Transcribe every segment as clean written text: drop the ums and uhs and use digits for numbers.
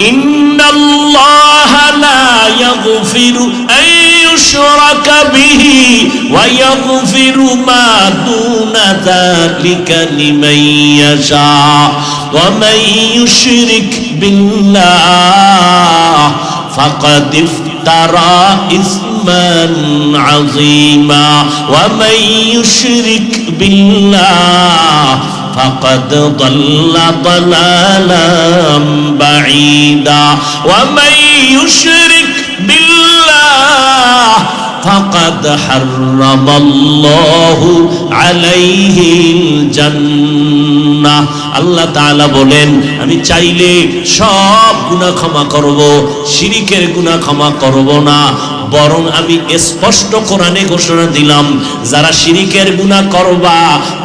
ইন্নাল্লাহা লা ইয়াগফিরু আন ইউশরাকা বিহি ওয়া ইয়াগফিরু মা দুনা যালিকা লিমান ইয়াশা ওয়া মান ইউশরিক বিল্লাহ ফাকাদ ইফতারা ইসমান আযীমা ওয়া মান ইউশরিক বিল্লাহ فقد ضل ضلالا بعيدا ومن يشرك بالله فقد حرم الله عليه الجنة আল্লাহ তাআলা বলেন আমি চাইলে সব গুনাহ ক্ষমা করব, শিরকের গুনাহ ক্ষমা করব না, বরং আমি স্পষ্ট কোরআনে ঘোষণা দিলাম যারা শিরকের গুনাহ করবা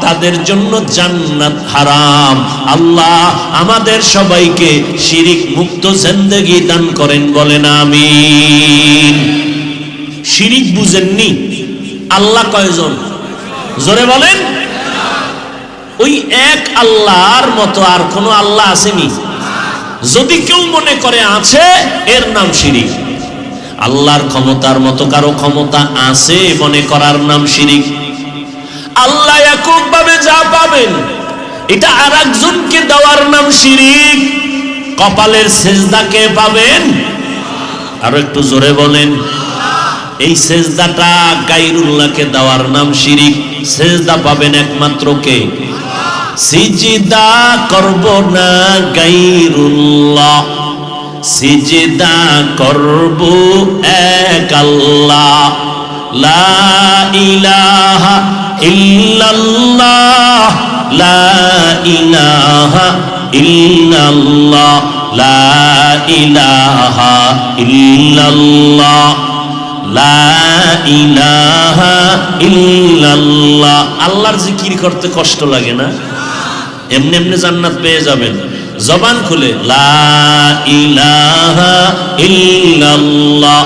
তাদের জন্য জান্নাত হারাম। আল্লাহ আমাদের সবাইকে শিরক মুক্ত জিন্দেগি দান করেন, বলেন আমিন। শিরক বুঝেননি? আল্লাহ কয়জন? জোরে বলেন। ওই এক আল্লাহর মতো আর কোন আল্লাহ আসেনি? যদি কেউ মনে করে আছে, এর নাম শিরক। আল্লাহর ক্ষমতার মতো কারো ক্ষমতা আছে মনে করার নাম শিরক। আল্লাহ একক ভাবে যা পাবেন এটা আরেকজনকে দেওয়ার নাম শিরক। কপালের সেজদা কে পাবেন? আরো একটু জোরে বলেন। এই সেজদাটা গায়রুল্লাহকে দেওয়ার নাম শিরক। সেজদা পাবেন একমাত্র কে? সিজদা করব না গায়রুল্লাহ, সিজদা করব এক আল্লাহ। লা ইলাহা ইল্লাল্লাহ, লা ইলাহা ইল্লাল্লাহ, লা ইলাহা ইল্লাল্লাহ, লা ইলাহা ইল্লাল্লাহ। আল্লাহর জিকির করতে কষ্ট লাগে না? এমনি এমনি জান্নাত পেয়ে যাবেন। জবান খুলে লা ইলাহা ইল্লাল্লাহ,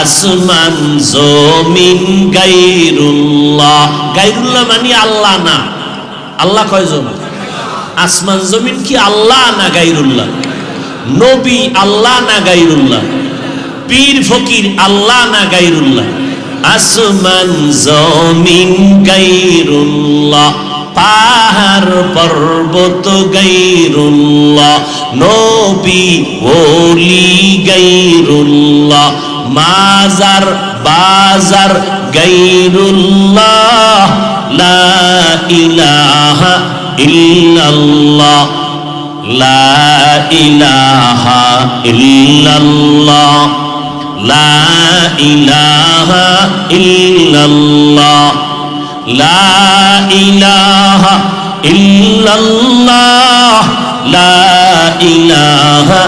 আসমান জমিন গায়রুল্লাহ। গায়রুল্লাহ মানে আল্লাহ না। আল্লাহ কয়জন? আসমান জমিন কি আল্লাহ না গায়রুল্লাহ? নবী আল্লাহ না গায়রুল্লাহ? পীর ফকির আল্লাহ না গায়রুল্লাহ? আসমান জমিন গায়রুল্লাহ, পাহাড় পর্বত গায়রুল্লাহ, নবী ওলি গায়রুল্লাহ, মাজার বাজার গায়রুল্লাহ। লা ইলাহা ইল্লাল্লাহ, লা ইলাহা ইল্লাল্লাহ, লা ইলাহা ইল্লাল্লাহ, লা ইলাহা ইল্লাল্লাহ, লা ইলাহা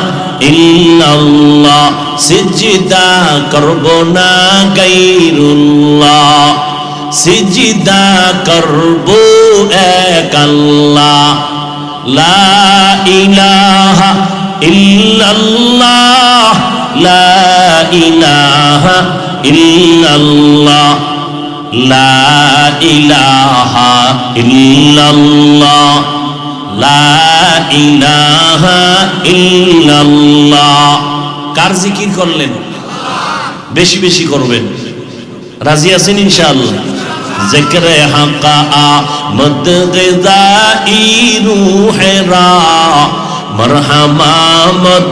ইল্লাল্লাহ। সিজদা করব না গায়রুল্লাহ, সিজদা করব এক আল্লাহ। লা ইলাহা ইল্লাল্লাহ, লা ইলাহা ইল্লাল্লাহ, লা ইলাহা ইল্লাল্লাহ, লা ইলাহা ইল্লাল্লাহ। কার জিকির করলেন? বেশি বেশি করবেন। রাজি আছেন ইনশাআল্লাহ? জিকরে হাকা আমদ গিজাই রূহেরা, মরহমামদ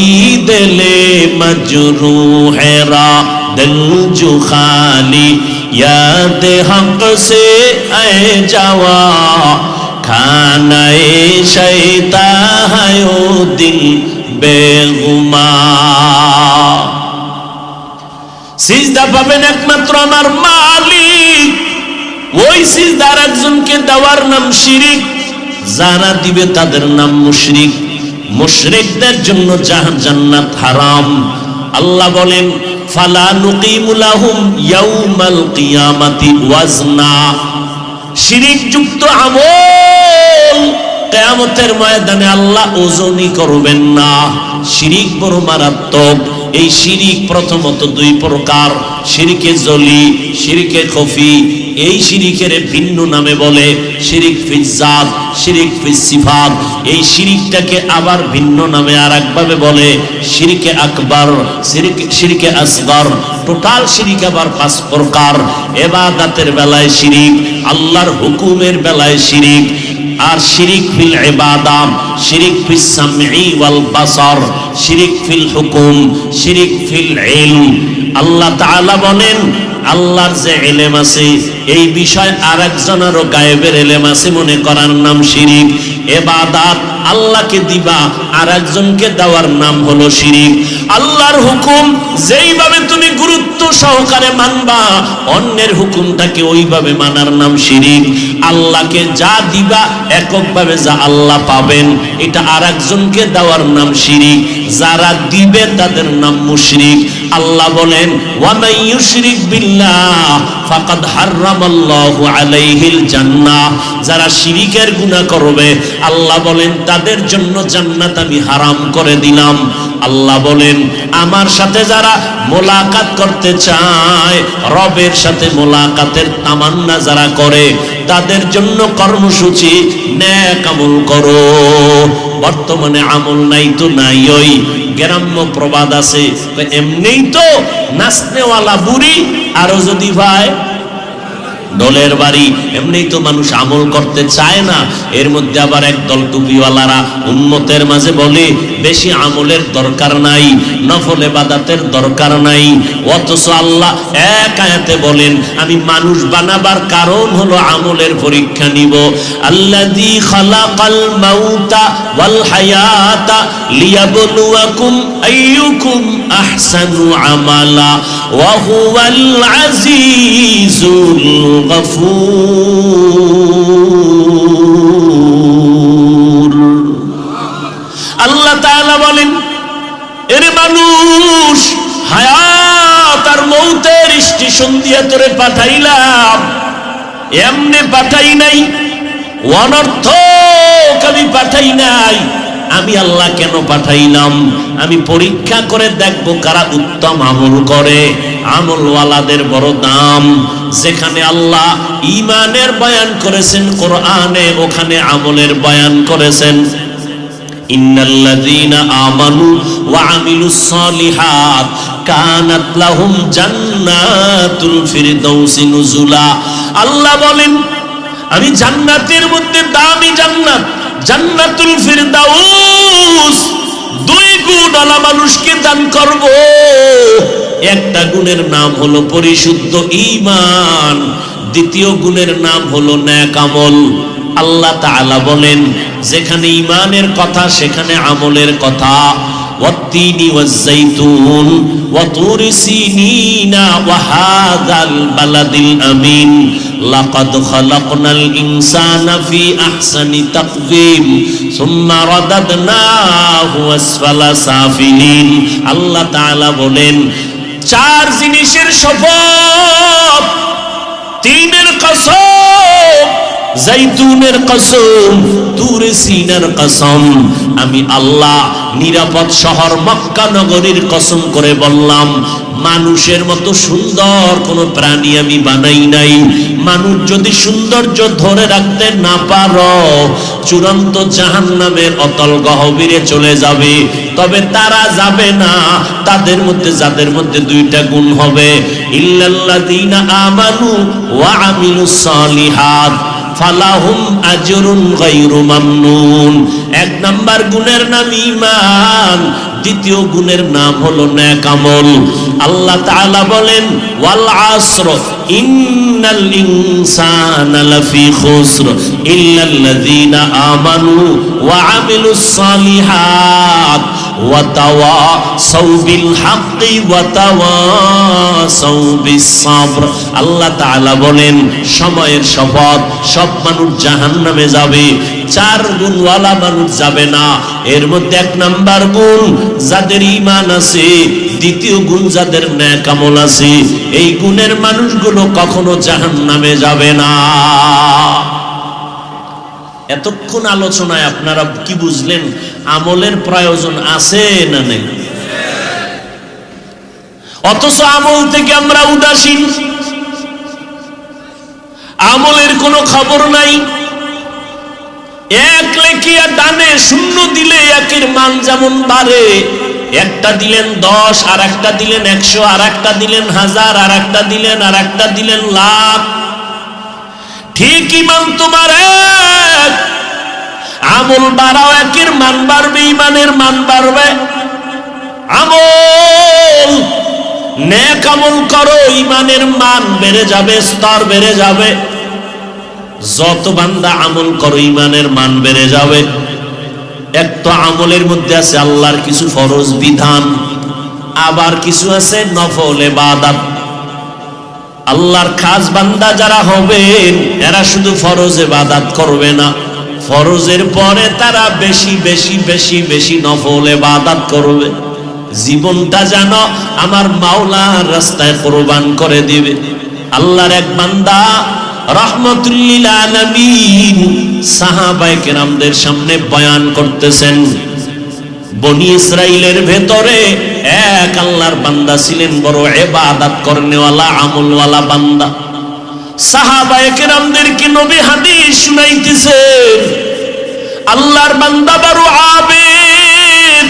ঈদলে মজরূহেরা, दिल जो खाली याद हक से ऐ जावा, खानाए शैता है ओ दिल बेगुमा। সিজদা পাবেন একমাত্র আমার মালিক। ওই সিজদার একজনকে দেওয়ার নাম শিরিক। যারা দিবে তাদের নাম মুশরিক। মুশরিকদের জন্য জান্নাত হারাম। আল্লাহ বলেন ফালা নুকিমু লাহুম ইয়াউমাল কিয়ামাতি ওয়াজনা। শিরিক যুক্ত আমল কিয়ামতের ময়দানে আল্লাহ ওজনই করবেন না। শিরিক বড় মারাত্মক। এই শিরিক প্রথমত দুই প্রকার, শিরকে জলি, শিরকে খফি। এই শিরিকের ভিন্ন নামে বলে শিরিক ফিজ জাত, শিরিক ফিজ সিফাত। এই শিরিকটাকে আবার ভিন্ন নামে আরেকভাবে বলে শিরিকে আকবার, শিরিকে আসগর। টোটাল শিরিক আবার 5 প্রকার। ইবাদতের বেলায় শিরিক, আল্লাহর হুকুমের বেলায় শিরিক, আর শিরিক ফিল ইবাদাত, শিরিক ফিস সামঈ ওয়াল বাসার, শিরিক ফিল হুকুম, শিরিক ফিল ইলম। আল্লাহ তাআলা বলেন আল্লাহর যে ইলম আছে এই বিষয় আরেকজনেরও গায়েবের ইলম আছে মনে করার নাম শিরিক। ইবাদত আল্লাহকে দিবা আরেকজনকে দেওয়ার নাম হলো শিরিক। আল্লাহর হুকুম যেইভাবে তুমি গুরুত্ব সহকারে মানবা অন্যের হুকুমটাকে ওইভাবে মানার নাম শিরিক। আল্লাহকে যা দিবা এককভাবে যা আল্লাহ পাবেন এটা আরেকজনকে দেওয়ার নাম শিরিক। যারা দিবে তাদের নাম মুশরিক। আল্লাহ বলেন ওয়া মান ইউশরিক বিল্লাহ ফাকাদ হারামাল্লাহু আলাইহিল জান্নাহ। যারা শিরিকের গুনাহ করবে আল্লাহ বলেন তাদের জন্য জান্নাত আমি হারাম করে দিলাম। আল্লাহ বলেন আমার সাথে যারা মোলাকাত করতে চায়, রবের সাথে মোলাকাতের তামান্না যারা করে তাদের জন্য কর্মসূচি নেক আমল করো। বর্তমানে আমল নাই তো নাই। ওই গ্রাম্য প্রবাদ আছে এমনিই তো নাচনেওয়ালা বুড়ি আরো যদি ভাই ডলের বাড়ি। এমনি তো মানুষ আমল করতে চায় না। এর মধ্যে আবার একদল টুপিওয়ালারা উম্মতের মাঝে বলে বেশি আমলের দরকার নাই, নফল ইবাদতের দরকার নাই। অথচ আল্লাহ এক আয়াতে বলেন আমি মানুষ বানাবার কারণ হলো আমলের পরীক্ষা নিব। আল্লাযী খালাকাল মাউতা ওয়াল হায়াতা লিয়াবলুয়াকুম আইয়ুকুম আহসানু আমালা ওয়া হুয়াল আজিজুল গফুর। আল্লাহ তাআলা বলেন এর মানুষ হায়াত আর মৌতের স্টেশন দিয়ে তোরে পাঠাইলাম, এমনি পাঠাই নাই, অনর্থক আমি পাঠাই নাই। আমি আল্লাহ কেন পাঠাইলাম? আমি পরীক্ষা করে দেখব কারা উত্তম আমল করে। আমলওয়ালাদের বড় দাম। যেখানে আল্লাহ ঈমানের বয়ান করেছেন কোরআনে, ওখানে আমলের বয়ান করেছেন। ইন্নাল্লাযীনা আমানু ওয়া আমিলুস সালিহাত কানাত লাহুম জান্নাতুল ফিরদাউসি নুজুলা। আল্লাহ বলেন আমি জান্নাতের মধ্যে দামি জান্নাত, জান্নাতুল ফিরদাউস 2 গুণওয়ালা মানুষকে দান করব। একটা গুণের নাম হলো পরিশুদ্ধ ঈমান, দ্বিতীয় গুণের নাম হলো নেক আমল। আল্লাহ তাআলা বলেন যেখানে ঈমানের কথা সেখানে আমলের কথা। ওয়াত্তিনি ওয়াজ-যাইতুন ওয়া তুরি সিনিনা ওয়া হাযাল বালাদিল আমিন লাকাদ খালাকনাল ইনসানা ফি আহসানি তাকওয়িম সুম্মা রাদাদনাহু আসফালা সাফিলিন। আল্লাহ তাআলা বলেন 4 জিনিসের শপথ, 3-এর কসম, জাইতুনের কসম, তুরে সিনার কসম। আমি আল্লাহ নিরাপদ শহর মক্কা নগরীর কসম করে বললাম মানুষের মতো সুন্দর কোনো প্রাণী আমি বানাই নাই। মানুষ যদি সৌন্দর্য ধরে রাখতে না পারো চূড়ান্ত জাহান্নামের অতল গহ্বরে চলে যাবে। তবে তারা যাবে না তাদের মধ্যে যাদের মধ্যে 2টা গুণ হবে, ইল্লাল্লাযীনা আমানু ওয়া আমিলুস সালিহাত ফালাহুম আজরুন গায়রু মামনুন। 1 নাম্বার গুণের নাম ঈমান, দ্বিতীয় গুণের নাম হলো নেক আমল। আল্লাহ তাআলা বলেন ওয়াল আসর ইন্নাল ইনসানা লাফি খুসর ইল্লাল্লাযীনা আমানু ওয়া আমিলুস সালিহাত ওয়া তাওয়াসাউ বিল হাক্কি ওয়া তাওয়াসাউ বিস সাবর। আল্লাহ তাআলা বলেন সময়ের শপথ সব মানুষ জাহান্নামে যাবে, 4 গুণওয়ালা মানুষ যাবে না। এর মধ্যে 1 নাম্বার গুণ যাদের ঈমান আছে, দ্বিতীয় গুণ যাদের নেক আমল আছে। এই গুণের মানুষগুলো কখনো জাহান্নামে যাবে না। এতক্ষণ আলোচনায় আপনারা কি বুঝলেন? আমলের প্রয়োজন আছে না নেই? অথচ আমল থেকে আমরা উদাসীন। আমলের কোনো খবর নাই। এক লেখিয়া ডানে শূন্য দিলে একের মান যেমন বাড়ে, একটা দিলেন 10, আর একটা দিলেন 100, আর একটা দিলেন 1000, আর একটা দিলেন, আর একটা দিলেন লাখ, ঠিক ইমান তোমার এক। আমল বাড়াও, একের মান বাড়বে, ইমানের মান বাড়বে। আমল নেক আমল করো, ইমানের মান বেড়ে যাবে, স্তর বেড়ে যাবে। যত বান্দা আমল করো, ইমানের মান বেড়ে যাবে। এক তো আমলের মধ্যে আছে আল্লাহর কিছু ফরজ বিধান, আবার কিছু আছে নফল ইবাদত। আল্লাহর খাস বান্দা যারা হবেন, এরা শুধু ফরজ ইবাদত করবে না, ফরজের পরে তারা বেশি বেশি বেশি বেশি নফল ইবাদত করবে। জীবনটা যেন আমার মাওলার রাস্তায় কুরবান করে দিবে। আল্লাহর এক বান্দা রাহমাতুল লিল আলামিন সাহাবায়ে কেরামদের সামনে বয়ান করতেছেন, বনি ইসরাইলের ভেতরে এক আল্লাহর বান্দা ছিলেন, বড় ইবাদত করনেওয়ালা আমলওয়ালা বান্দা। সাহাবায়ে কেরামদেরকে নবী হাদিস শুনাইতেছেন, আল্লাহর বান্দা বড় আবেদ,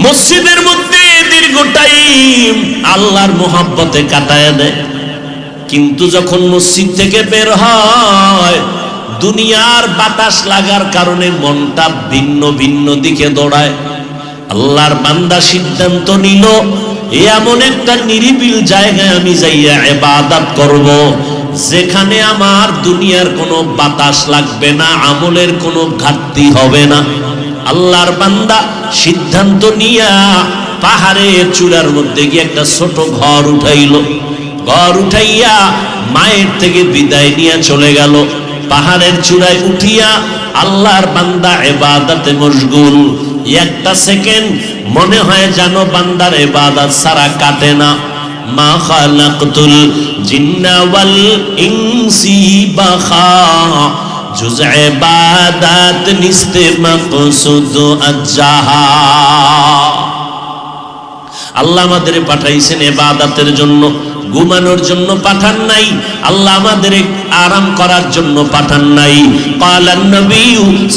মসজিদের মধ্যে দীর্ঘ টাইম আল্লাহর মোহাব্বতে কাটায় দেয়, কিন্তু যখন মসজিদ থেকে বের হয় দুনিয়ার বাতাস লাগার কারণে মনটা ভিন্ন ভিন্ন দিকে দৌড়ায়। আল্লাহর বান্দা সিদ্ধান্ত নিল, এমন একটা নিরিবিল জায়গায় আমি যাইয়া ইবাদত করব, যেখানে আমার দুনিয়ার কোনো বাতাস লাগবে না, আমলের কোনো ঘাটতি হবে না। আল্লাহর বান্দা সিদ্ধান্ত নিয়া পাহাড়ের চূড়ার মধ্যে গিয়ে একটা ছোট ঘর উঠাইল। ঘর উঠাইয়া মায়ের থেকে বিদায় নিয়ে চলে গেল। পাহাড়ের চূড়ায় উঠিয়া আল্লাহর বান্দা ইবাদতে মশগুল। একটা সেকেন্ড মনে হয় যেন বান্দার ইবাদত ছাড়া কাটে না। মা খালাকতুল জিন্না ওয়াল ইনসি বাখা, জুজ ইবাদত নিস্তে মাকসুদ আজ্জাহা। আল্লাহ আমাদের পাঠাইছেন ইবাদতের জন্য, ঘুমানোর জন্য পাঠান নাই। আল্লাহ আমাদের আরাম করার জন্য পাঠান নাই। ক্বালান নবী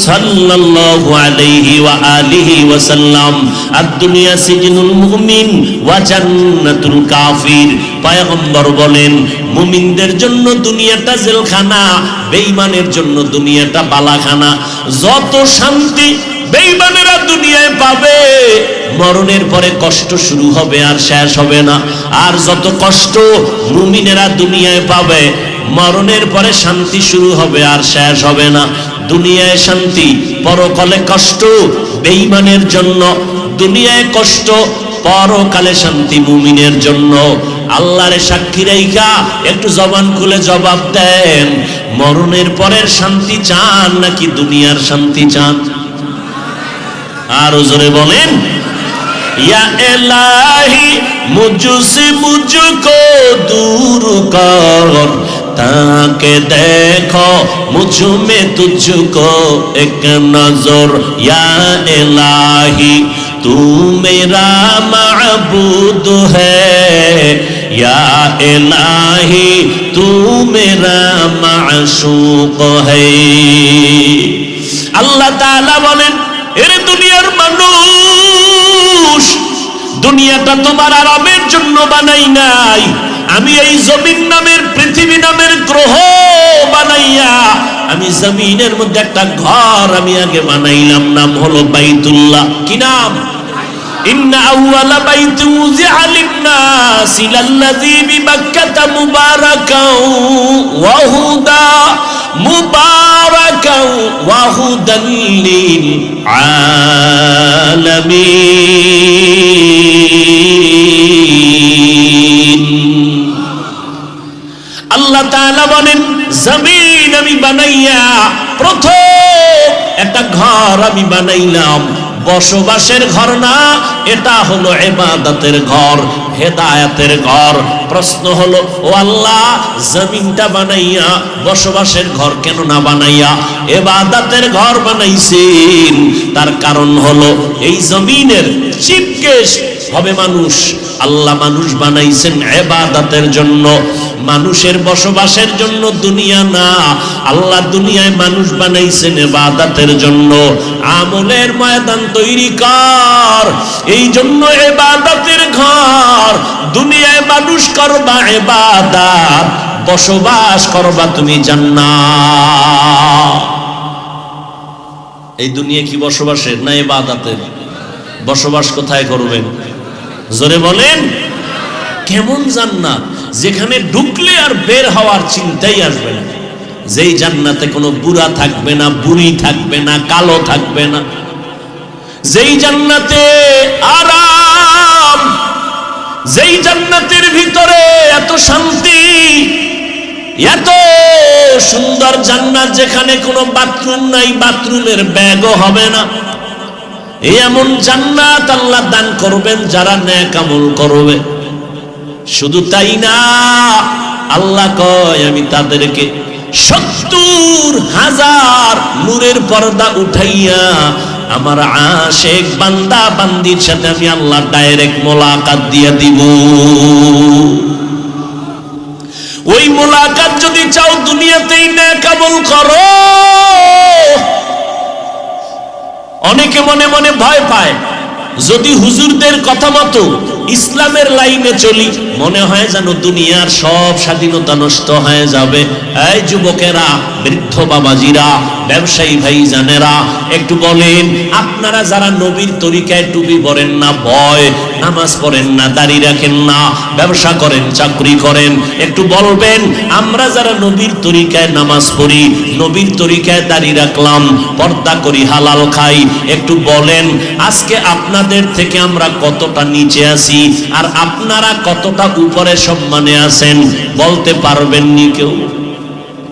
সাল্লাল্লাহু আলাইহি ওয়া আলিহি ওয়া সাল্লাম, আদ-দুনিয়া সিজনুল মুমিন ওয়া জান্নাতুল কাফির। পয়গম্বর বলেন, মুমিনদের জন্য দুনিয়াটা জেলখানা, বেঈমানের জন্য দুনিয়াটা বালাখানা। যত শান্তি বেঈমানেরা দুনিয়ায় পাবে, মরণের পরে কষ্ট শুরু হবে আর শেষ হবে না। আর যত কষ্ট মুমিনেরা দুনিয়ায় পাবে, মরণের পরে শান্তি শুরু হবে আর শেষ হবে না। দুনিয়ায় শান্তি, পরকালে কষ্ট বেঈমানের জন্য। দুনিয়ায় কষ্ট, পরকালে শান্তি মুমিনের জন্য। আল্লাহরে সাক্ষী রাইখা একটু জবান খুলে জবাব দেন, মরণের পরের শান্তি চান নাকি দুনিয়ার শান্তি চান? আর জোরে বলেন, या इलाही मुझसे मुझको दूर कर, ताके देखो मुझ में तुझको एक नजर। या इलाही तू मेरा माबूद है, या इलाही तू मेरा माशूक है। अल्लाह ताला बोलेन, এরে দুনিয়ার মানুষ, দুনিয়াটা তোমার আরামের জন্য বানাই নাই। আমি এই জমিন নামের, পৃথিবী নামের গ্রহ বানাইয়া আমি জমিনের মধ্যে একটা ঘর আমি আগে বানাইলাম, নাম হলো বাইতুল্লাহ। কি নাম? ইন্না আউয়ালা বাইতি উযিআ লিন-নাসি লাল্লাযী বিবাক্কাতা মুবারাকাও ওয়া হুদা, মুবারাকাও ওয়া হুদাল লিল আলামিন। আল্লাহ তাআলা বলেন, জমিন আমি বানাইয়া প্রথম একটা ঘর আমি বানাইলাম, বসবাসের ঘর না, এটা হলো ইবাদতের ঘর, হেদায়েতের ঘর। প্রশ্ন হলো, ও আল্লাহ, জমিনটা বানাইয়া বসবাসের ঘর কেন না বানাইয়া ইবাদতের ঘর বানাইছেন? তার কারণ হলো, এই জমিনের চিফ গেস্ট হবে মানুষ। আল্লাহ মানুষ বানাইছেন ইবাদতের জন্য। মানুষের বসবাসের জন্য দুনিয়া না, আল্লাহ দুনিয়ায় মানুষ বানাইছেন ইবাদতের জন্য। আমলের ময়দান তৈরি কর, এই জন্য ইবাদতের ঘর। দুনিয়ায় মানুষ করবা ইবাদত, বসবাস করবা তুমি জান্নাত। এই দুনিয়া কি বসবাসের না ইবাদতের? বসবাস কোথায় করবেন? জোরে বলেন। কেমন জান্নাত যেখানে ঢুকলে আর বের হওয়ার চিন্তাই আসবে না। যেই জান্নাতে কোনো বুড়া থাকবে না, বুড়ি থাকবে না, কালো থাকবে না। যেই জান্নাতে আরাম, যেই জান্নাতের ভিতরে এত শান্তি, এত সুন্দর জান্নাত যেখানে কোনো বাথরুম নাই, বাথরুমের ব্যাগও হবে না। এমন জান্নাত আল্লাহ দান করবেন যারা নেক আমল করবে। শুধু তাই না, আল্লাহ কয় আমি তাদেরকে ৭০,০০০ নূরের পর্দা উঠাইয়া আমার আশিক বান্দা বান্দির সাথে আমি আল্লাহ ডাইরেক্ট মোলাকাত দিয়ে দিব। ওই মোলাকাত যদি চাও দুনিয়াতেই নেক আমল করো। অনেকে মনে মনে ভয় পায়, যদি হুজুরদের কথা মতো ইসলামের লাইনে চলি মনে হয় যেন দুনিয়ার সব স্বাধীনতা নষ্ট হয়ে যাবে। এই যুবকেরা, বৃদ্ধ বাবাজিরা, ব্যবসায়ী ভাই জানেরা, একটু বলেন, আপনারা যারা নবীর তরিকায় টুপি পরেন না, ভয়, নামাজ পড়েন না, দাড়ি রাখেন না, ব্যবসা করেন, চাকরি করেন, একটু বলবেন আমরা যারা নবীর তরিকায় নামাজ পড়ি, নবীর তরিকায় দাড়ি রাখলাম, পর্দা করি, হালাল খাই, একটু বলেন আজকে আপনাদের থেকে আমরা কতটা নিচে আছি আর আপনারা কতটা উপরে সম্মানে আছেন? বলতে পারবেন নি? কেউ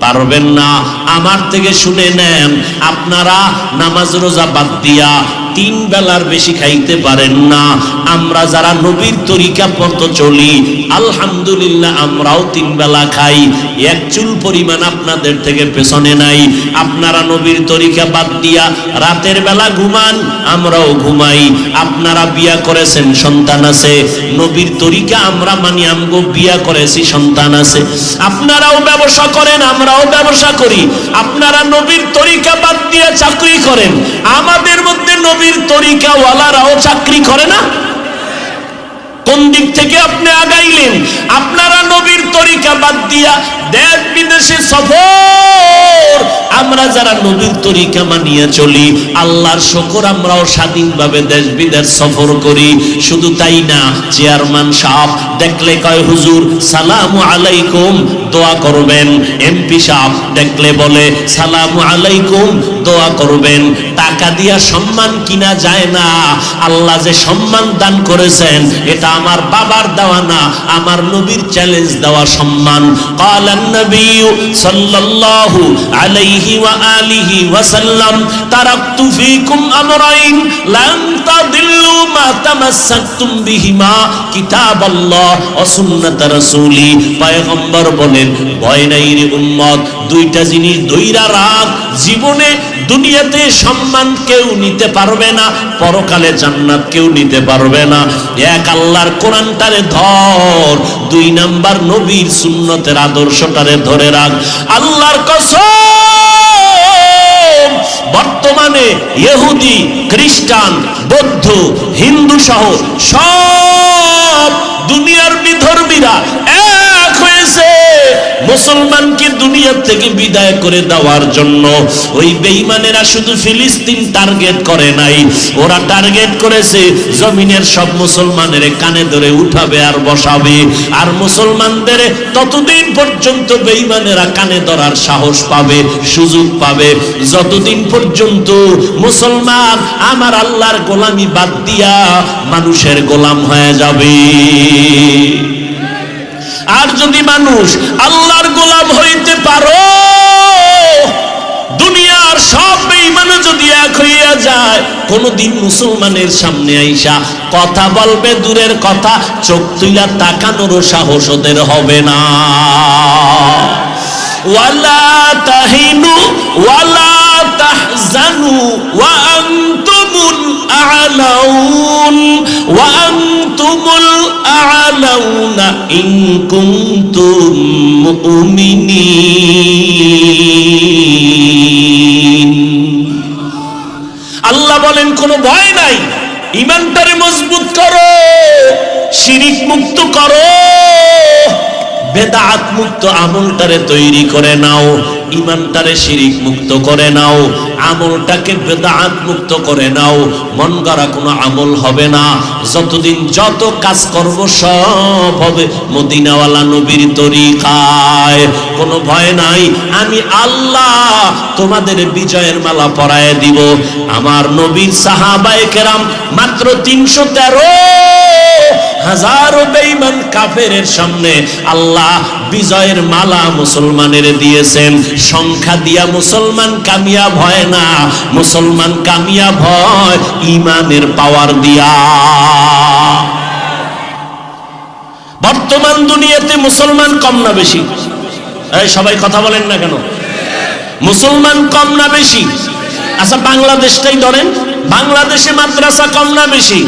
পারবেন না। আমার থেকে শুনে নেন, আপনারা নামাজ রোজা বাদ দিয়া 3 বেলার বেশি খাইতে পারেন না। আমরা যারা নবীর তরিকা পথ চলি আলহামদুলিল্লাহ আমরাও 3 বেলা খাই, এক চুল পরিমাণ আপনাদের থেকে পেছনে নাই। আপনারা নবীর তরিকা বাদ দিয়া রাতের বেলা ঘুমান, আমরাও ঘুমাই। আপনারা বিয়া করেছেন, সন্তান আছে, নবীর তরিকা আমরা মানি, আমগো বিয়া করেছি, সন্তান আছে। আপনারাও ব্যবসা করেন, আমরাও ব্যবসা করি। আপনারা নবীর তরিকা বাদ দিয়ে চাকরি করেন, আমাদের মধ্যে নবীর তরিকা ওয়ালারাও চাকরি করে না। কোন দিক থেকে আপনি আগাইলেন? আপনারা নবীর তরিকা বাদ দিয়া দেশ বিদেশে সফর, আমরা যারা নবীর তরিকা মানিয়ে চলি আল্লাহর শুকর আমরাও স্বাধীনভাবে দেশ বিদেশ সফর করি। শুধু তাই না, চেয়ারম্যান সাহেব দেখলে কয় হুজুর সালামু আলাইকুম, দোয়া করবেন। এমপি সাহেব দেখলে বলে সালামু আলাইকুম, দোয়া করবেন। টাকা দিয়া সম্মান কিনা যায় না। আল্লাহ যে সম্মান দান করেছেন এটা আমার বাবার দেওয়া না, আমার নবীর চ্যালেঞ্জ দেওয়া সম্মান। ক্বালান নবী সাল্লাল্লাহু আলাইহি ওয়া আলিহি ওয়া সাল্লাম তারাকতু ফীকুম আমরাইন লান তাদিল্লু মা তামাসসাকতুম বিহিমা কিতাবাল্লাহ ওয়া সুন্নাত রাসূলি। পয়গম্বর বলেন, ভয় নাই রে উম্মত, দুইটা জিনিস ধইরা রাখ। জীবনে দুনিয়াতে সম্মান কেউ নিতে পারবে না, পরকালে জান্নাত কেউ নিতে পারবে না। এক আল্লাহর কোরআনটারে ধর, 2 নাম্বার নবীর সুন্নতের আদর্শটারে ধরে রাখ। আল্লাহর কসম, বর্তমানে ইহুদি, খ্রিস্টান, বৌদ্ধ, হিন্দু সহ সব দুনিয়ার বিধর্মীরা এক হয়েছে মুসলমানকে দুনিয়া থেকে বিদায় করে দেওয়ার জন্য। ওই বেঈমানেরা শুধু ফিলিস্তিন টার্গেট করে নাই, ওরা টার্গেট করেছে জমিনের সব মুসলমানের কানে ধরে উঠাবে আর বসাবে। আর মুসলমানদের ততদিন পর্যন্ত বেঈমানেরা কানে ধরার সাহস পাবে, সুযোগ পাবে, যতদিন পর্যন্ত মুসলমান আমার আল্লাহর গোলামি বাদ দিয়া মানুষের গোলাম হয়ে যাবে। আর যদি মানুষ আল্লাহর গোলাম হইতে পারো, দুনিয়ার সব বেঈমান যদি এক হইয়া যায়, কোনদিন মুসলমানের সামনে আইসা কথা বলবে দূরের কথা, চোখ তুইলা তাকানোরও সাহস ওদের হবে না। ওয়ালা তাহিনু ওয়ালা তাহজানু ওয়া আনতুমুল আ'লাউন ওয়া আনতুমুল আ'লাউন তাআলাউনা ইন কুনতুম মুমিনিন। আল্লাহ বলেন কোনো ভয় নাই, ঈমানটারে মজবুত করো, শিরিক মুক্ত করো, বেদাত মুক্ত আমলটারে তৈরি করে নাও, ঈমানটারে শিরিক মুক্ত করে নাও, আমলটাকে বেদাত মুক্ত করে নাও। মন গড়া কোনো আমল হবে না, যতদিন যত কাজ করব সব হবে মদিনাওয়ালা নবীর তরিকায়। কোনো ভয় নাই, আমি আল্লাহ তোমাদের বিজয়ের মালা পরায় দিব। আমার নবীর সাহাবায়ে কেরাম মাত্র 313,000 বেঈমান কাফেরের সামনে আল্লাহ বিজয়ের মালা মুসলমানের দিয়েছেন। সংখ্যা দিয়া মুসলমান কামিয়াব হয় না, মুসলমান কামিয়াব হয় ঈমানের পাওয়ার দিয়া। বর্তমান দুনিয়াতে মুসলমান কম না বেশি? এই সবাই কথা বলেন না কেন? মুসলমান কম না বেশি? আচ্ছা বাংলাদেশটাই ধরেন, বাংলাদেশে মাদ্রাসা কম না বেশি?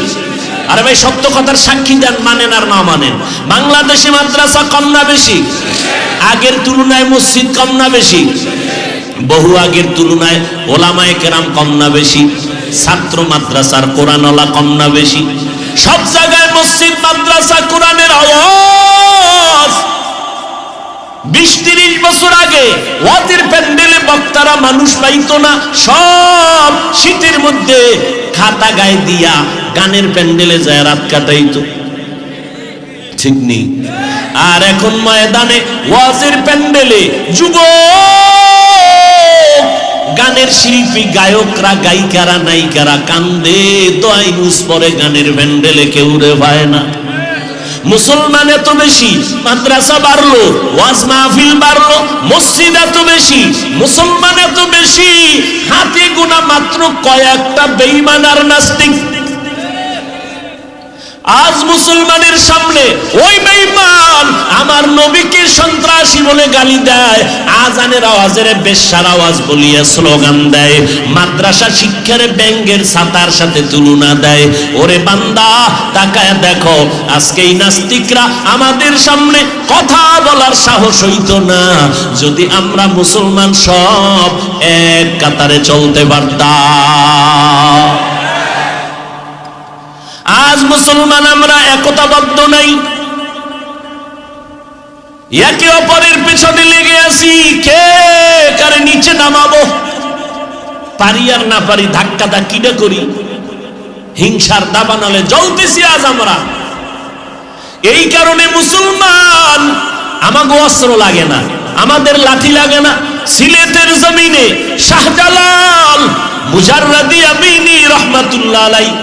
আরে ভাই সত্য কথার সাক্ষী দেন, মানেন আর না মানেন। বাংলাদেশে মাদ্রাসা কম না বেশি? আগের তুলনায় মসজিদ কম না বেশি? বহু আগের তুলনায় ওলামায়ে কেরাম কম না বেশি? ছাত্র মাদ্রাসার কোরআনওয়ালা কম না বেশি? সব জায়গায় মসজিদ মাদ্রাসা কোরআনের আওয়াজ। 20-30 বছর আগে ওয়াজের প্যান্ডেলে বক্তারা মানুষ পাইতো না, সব শীতের মধ্যে খাতা গায়ে দিয়া গানের প্যান্ডেলে যায় রাত কাটাইতো, ঠিক নেই? আর এখন ময়দানে ওয়াজের প্যান্ডেলে যুবক, গানের শিল্পী, গায়করা, গায়িকারা, নায়িকারা কান্দে, দোয়াই নুস পরে গানের প্যান্ডেলে কেউ রে পায় না। মুসলমান এত বেশি, মাদ্রাসা বাড়লো, ওয়াজ মাহফিল বাড়লো, মসজিদ এত বেশি, মুসলমান এত বেশি, হাতে গোনা মাত্র কয়েকটা বেঈমান আর নাস্তিক। আজ মুসলমানের সামনে ওই বেঈমান আমার নবীকে সন্ত্রাসী বলে গালি দেয়, আজানের আওয়াজের বেশ্যার আওয়াজ বলিয়া স্লোগান দেয়, মাদ্রাসা শিক্ষার ব্যাঙ্গের ছাতার সাথে তুলনা দেয়। ওরে বান্দা তাকায় দেখো, আজকে এই নাস্তিকরা আমাদের সামনে কথা বলার সাহস হইতো না যদি আমরা মুসলমান সব এক কাতারে চলতে পারতাম। আজ মুসলমান আমরা একতাবদ্ধ নাই, একে অপরের পেছনে লেগে আছি, কে কারে নিচে নামাবো, পারি আর না পারি ধাক্কা ধাক্কিটা করি, হিংসার দাবানলে জ্বলতেছি আজ আমরা। এই কারণে মুসলমান আমাকে অস্ত্র লাগে না, আমাদের লাঠি লাগে না। সিলেটের জমিনে শাহজালাল মুজাররাদি আমিনী রহমাতুল্লাহ আলাইহি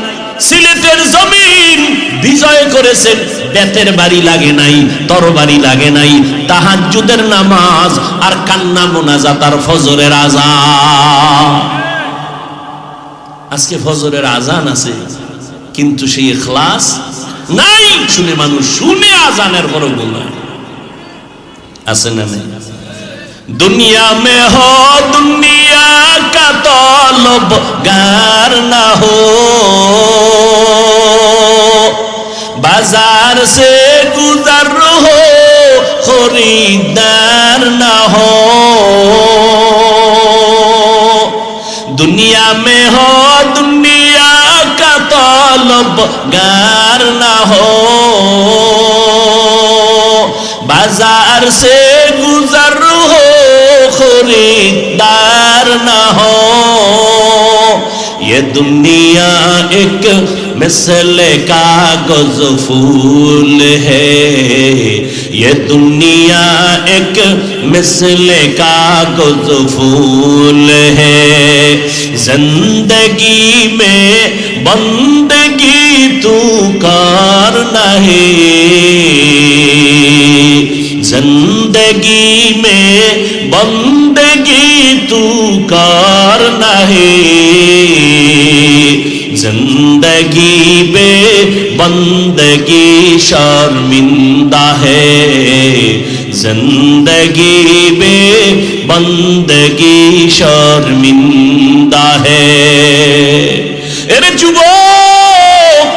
সিলেটের জমিন বিজয় করেছেন, বেতের বাড়ি লাগে নাই, তরবারি লাগে নাই, তাহাজ্জুদের নামাজ আর কান্না মোনাজাত আর ফজরের আযান। আজকে ফজরের আযান আছে কিন্তু সেই ইখলাস নাই। শুনে মানুষ, শুনে আযানের বড় গুনাহ আছে না নাই? दुनिया में हो दुनिया का तलबगार ना हो, बाजार से गुजर हो खरीदार ना हो। दुनिया में हो दुनिया का तलबगार ना हो, बाजार से गुजर हो खरीदार ना हो। ये दुनिया एक मिसल कागज फूल है, ये दुनिया एक मिसल कागज फूल है। जिंदगी में बंदगी तू कर नहीं, जिंदगी में बंदगी तू कर नहीं, जिंदगी बे बंदगी शर्मिंदा है, जिंदगी बे बंदगी शर्मिंदा है। अरे যুবক,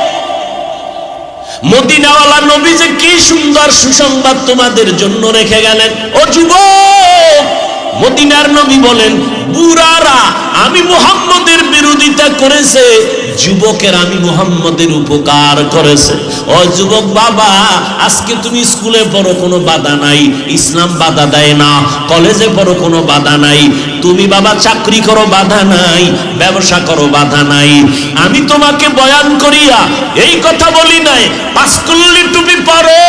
মদিনাওয়ালা নবী যে কি সুন্দর সুসংবাদ তোমাদের জন্য রেখে গেলেন। ও যুবক, মদিনার নবী বলেন, বুড়ারা আমি মুহাম্মদের বিরোধিতা করেছে, যুবকের আমি মুহাম্মদের উপকার করেছে। ও যুবক বাবা, আজকে তুমি স্কুলে পড়ো কোনো বাধা নাই, ইসলাম বাধা দেয় না। কলেজে পড়ো কোনো বাধা নাই, তুমি বাবা চাকরি করো বাধা নাই, ব্যবসা করো বাধা নাই। আমি তোমাকে বয়ান করিয়া এই কথা বলি নাই পাঁচকুল্লি টুপি পরো,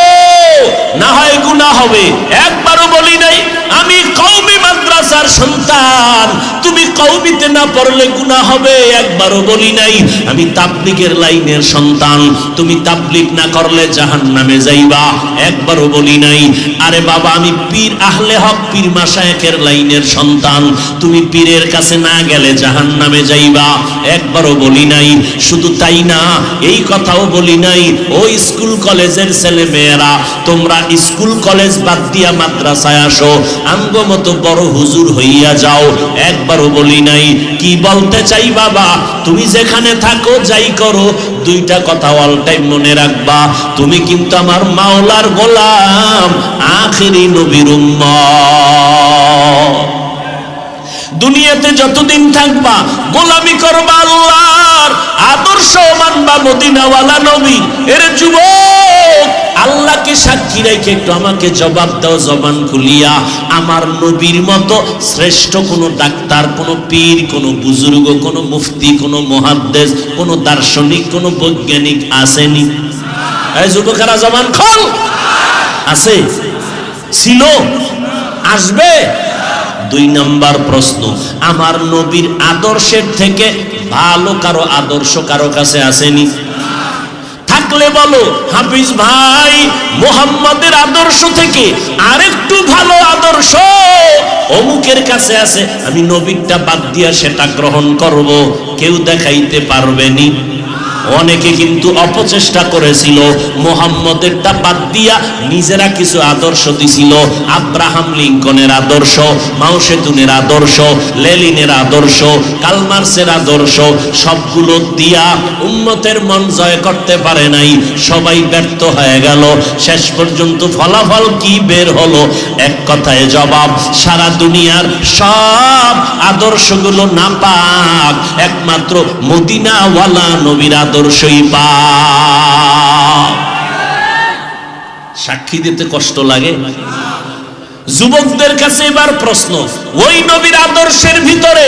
না হয় গুনাহ হবে, একবারও বলি নাই আমি কওমি মাদ্রাসার সন্তান, তুমি কওমিতে না পড়লে গুনাহ হবে, একবারও বলি নাই আমি তাবলীগের লাইনের সন্তান, তুমি তাবলীগ না করলে জাহান্নামে যাইবা, একবারও বলি নাই। আরে বাবা আমি পীর আহলে হক পীর মাশায়েখের লাইনের সন্তান, তুমি পীরের কাছে না গেলে জাহান্নামে যাইবা, একবারও বলি নাই। শুধু তাই না, এই কথাও বলি নাই ও স্কুল কলেজের ছেলে মেয়েরা তোমরা স্কুল কলেজ বাদ দিয়া মাদ্রাসায় আসো, আমগো মতো বড় হুজুর হইয়া যাও, একবারও বলি নাই। কি বলতে চাই বাবা, তুমি যেখানে থাকো যাই করো, দুইটা কথা অল টাইম মনে রাখবা, তুমি কিন্তু আমার মাওলার গোলাম, আখেরি নবীর উম্মত। দুনিয়াতে যতদিন থাকবা গোলামি করবা আল্লাহর, আদর্শ মানবা মদিনাওয়ালা নবী। এর যুবক, আল্লাহকে সাক্ষী রেখে একটু আমাকে জবাব দাও জবান খুলিয়া, আমার নবীর মতো শ্রেষ্ঠ কোন ডাক্তার, কোন পীর, কোন বুজুর্গ, কোন মুফতি, কোন মুহাদ্দিস, কোন দার্শনিক, কোন বৈজ্ঞানিক আসেনি? এই যুবকেরা জবান খোল। আছে? ছিল? আসবে? দুই নাম্বার প্রশ্ন, আমার নবীর আদর্শের থেকে ভালো কারো আদর্শ কারো কাছে আসেনি? থাকলে বলো হাফিজ ভাই, মুহাম্মাদের আদর্শ থেকে আরেকটু ভালো আদর্শ অমুকের কাছে আছে, আমি নবীরটা বাদ দিয়া সেটা গ্রহণ করব। কেউ দেখাইতে পারবেনি। অনেকে কিন্তু অপচেষ্টা করেছিল, মুহাম্মদেরটা বাদ দিয়া নিজেরা কিছু আদর্শ দিছিল। আব্রাহাম লিঙ্কনের আদর্শ, মাও সেতুনের আদর্শ, লেনিনের আদর্শ, কালমার্সের আদর্শ, সবগুলো দিয়া উম্মতের মন জয় করতে পারে নাই, সবাই ব্যর্থ হয়ে গেল। শেষ পর্যন্ত ফলাফল কি বের হলো? এক কথায় জবাব, সারা দুনিয়ার সব আদর্শগুলো নাপাক, একমাত্র মদিনাওয়ালা নবীর আদর্শই পাক। সাক্ষী দিতে কষ্ট লাগে? যুবকদের কাছে এবার প্রশ্ন, ওই নবীর আদর্শের ভিতরে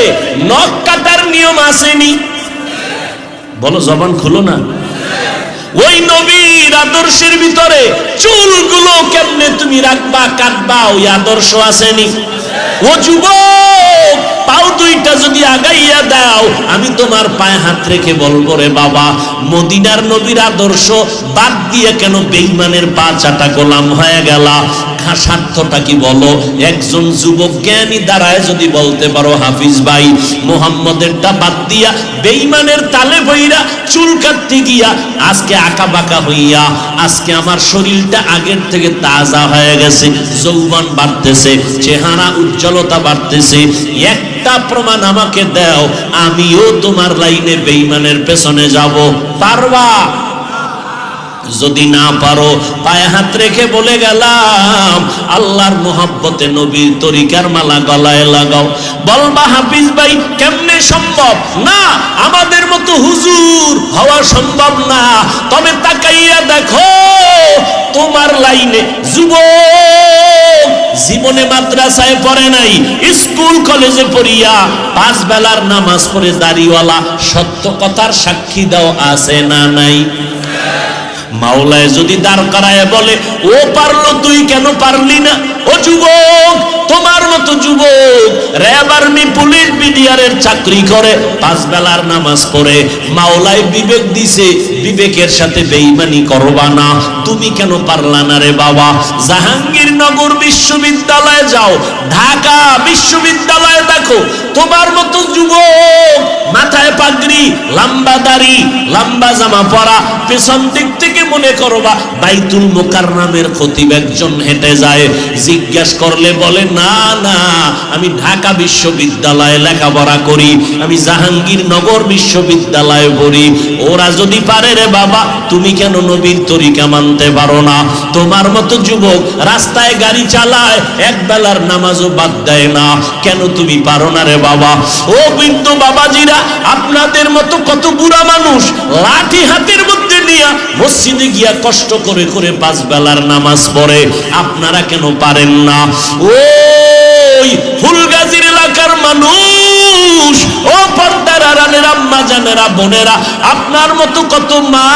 নখ কাটার নিয়ম আসেনি? বলো, জবান খুলো না। ওই নবীর আদর্শের ভিতরে চুলগুলো কেমনে তুমি রাখবা, কাটবা, ওই আদর্শ আসেনি? ও যুবক, পাও দুইটা যদি আগাইয়া দাও, আমি তোমার পায়ে হাত রেখে বলবো, রে বাবা, মদিনার নবীর আদর্শ বাদ দিয়ে কেন বেঈমানের পা চাটা গোলাম হয়ে গেলা? স্বার্থটা কি বলো? একজন যুবক জ্ঞানী দাঁড়ায় যদি বলতে পারো, হাফিজ ভাই, মুহাম্মদেরটা বাদ দিয়া বেঈমানের তালে বইরা চুল কাটতে গিয়া আজকে আঁকা বাঁকা হইয়া আজকে আমার শরীরটা আগের থেকে তাজা হয়ে গেছে, যৌবন বাড়তেছে, চেহারা উজ্জ্বলতা বাড়তেছে, একটা প্রমাণ আমাকে দাও, আমিও তোমার লাইনে বেঈমানের পেছনে যাব। পারবা? যদি না পারো, পায়ে হাত রেখে বলে গেলাম, আল্লাহর মোহাব্বতে নবীর তরিকার মালা গলায় লাগাও। বলবা, হাফিজ ভাই কেমনে সম্ভব? না, আমাদের মতো হুজুর হওয়া সম্ভব না। তবে তাকাইয়া দেখো, তোমার লাইনে যুবক জীবনে মাদ্রাসায় পড়ে নাই, স্কুল কলেজে পড়িয়া 5 বেলার নামাজ পড়ে দাড়িওয়ালা সত্য কথার সাক্ষী দাও, আছে না নাই? মাওলায় যদি দাঁড় করায় বলে, ও পারলো, তুই কেন পারলি না? ও যুবক, তোমার মতো যুবক র্যাব, আর্মি, পুলিশ, বিডিআরের চাকরি করে, 5 বেলার নামাজ পড়ে, মাওলায় বিবেক দিছে, বিবেকের সাথে বেঈমানি করবা না, তুমি কেন পারলা না রে বাবা? জাহাঙ্গীরনগর বিশ্ববিদ্যালয়ে যাও, ঢাকা বিশ্ববিদ্যালয়ে দেখো, তোমার মতো যুবক মাথায় পাগড়ি, লম্বা দাড়ি, লম্বা জামা পরা, পেছন দিক থেকে মনে করবা বাইতুল মুকাররমের খতিব একজন হেঁটে যায়, জিজ্ঞাসা করলে বলে না না আমি ঢাকা বিশ্ববিদ্যালয়ে লেখাপড়া করি, আমি জাহাঙ্গীরনগর বিশ্ববিদ্যালয়ে পড়ি। ওরা যদি পারে রে বাবা, তুমি কেন নবীর তরিকা মানতে পারো না? তোমার মতো যুবক রাস্তায় গাড়ি চালায়, এক বেলার নামাজও বাদ দেয় না, কেন তুমি পারো না রে বাবা? ও বৃদ্ধ বাবাজিরা, আপনাদের মতো কত বুড়া মানুষ লাঠি হাতের মধ্যে নিয়ে মসজিদে গিয়া কষ্ট করে করে 5 বেলার নামাজ পড়ে, আপনারা কেন পারেন না? ওই ফুলগাজীর এলাকার মানুষ, ও পর্দার আড়ালের আম্মা জানেরা, বোনেরা, আপনার মতো কত মা